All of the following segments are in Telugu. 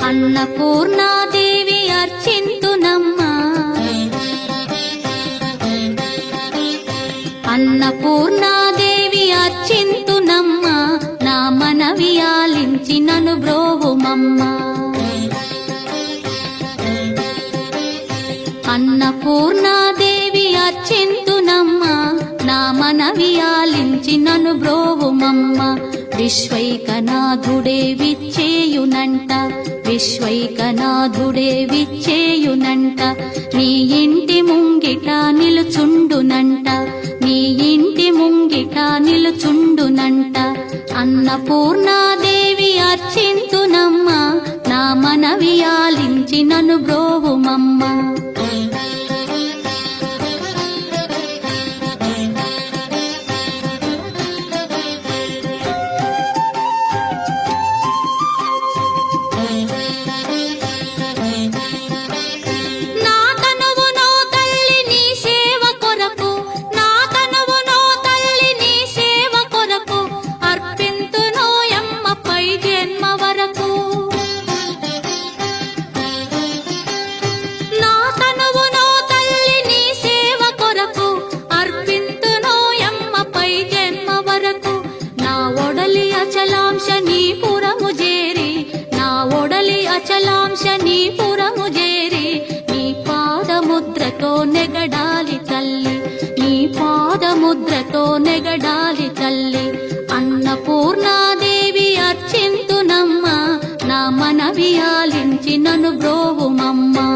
అన్నపూర్ణాదేవి అర్చింతునమ్మా, అన్నపూర్ణాదేవి అర్చింతునమ్మా, నా మనవి ఆలించి నన్ను బ్రోవుమమ్మా. అన్నపూర్ణాదేవి అర్చింతునమ్మా, నా మనవి ఆలించి నన్ను బ్రోవుమమ్మా. విశ్వైకనాథుడే విచ్చేయునంట, విశ్వైకనాథుడే విచ్చేయునంట, నీ ఇంటి ముంగిట నిలుచుండునంట, నీ ఇంటి ముంగిట నిలుచుండునంట. అన్నపూర్ణాదేవి అర్చింతునమ్మా, నా మనవి ఆలించి నన్ను బ్రోవుమమ్మా. అచలాంశ నీ పురము చేరి, నీ పాదముద్రతో నెగడాలి తల్లి, నీ పాదముద్రతో నెగడాలి తల్లి. అన్నపూర్ణాదేవి అర్చింతునమ్మా, నా మనవి ఆలించి నన్ను బ్రోవుమమ్మా.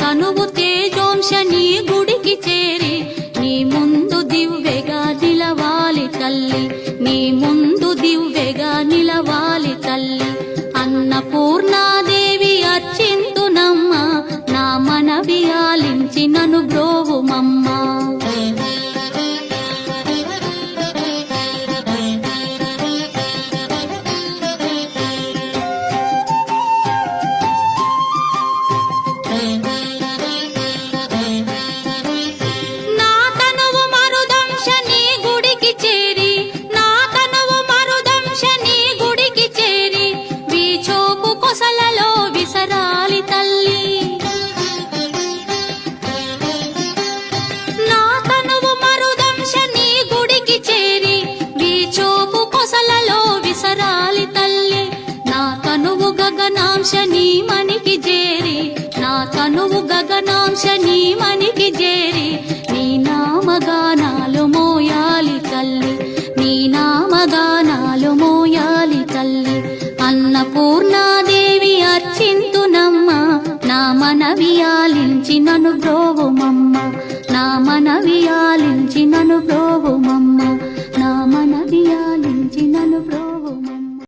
తనువు తేజోంశ నీ గుడికి చేరి, నీ ముందు దివ్వెగా నిలవాలి తల్లి, నీ ముందు దివ్వెగా నిలవాలి తల్లి. అన్నపూర్ణాదేవి అర్చింతునమ్మా, నా మనవి ఆలించి నన్ను బ్రోవుమమ్మా. గగనాంశ నీ మనికి చేరి, నా తనువు గగనాంశ నీ మనికి చేరి, నీ నామగానాలు మోయాలి తల్లి, నీ నామగానాలు మోయాలి తల్లి. అన్నపూర్ణాదేవి అర్చింతునమ్మా, నా మనవి ఆలించి నన్ను బ్రోవుమమ్మ, నా మనవి ఆలించి నన్ను బ్రోవుమమ్మ.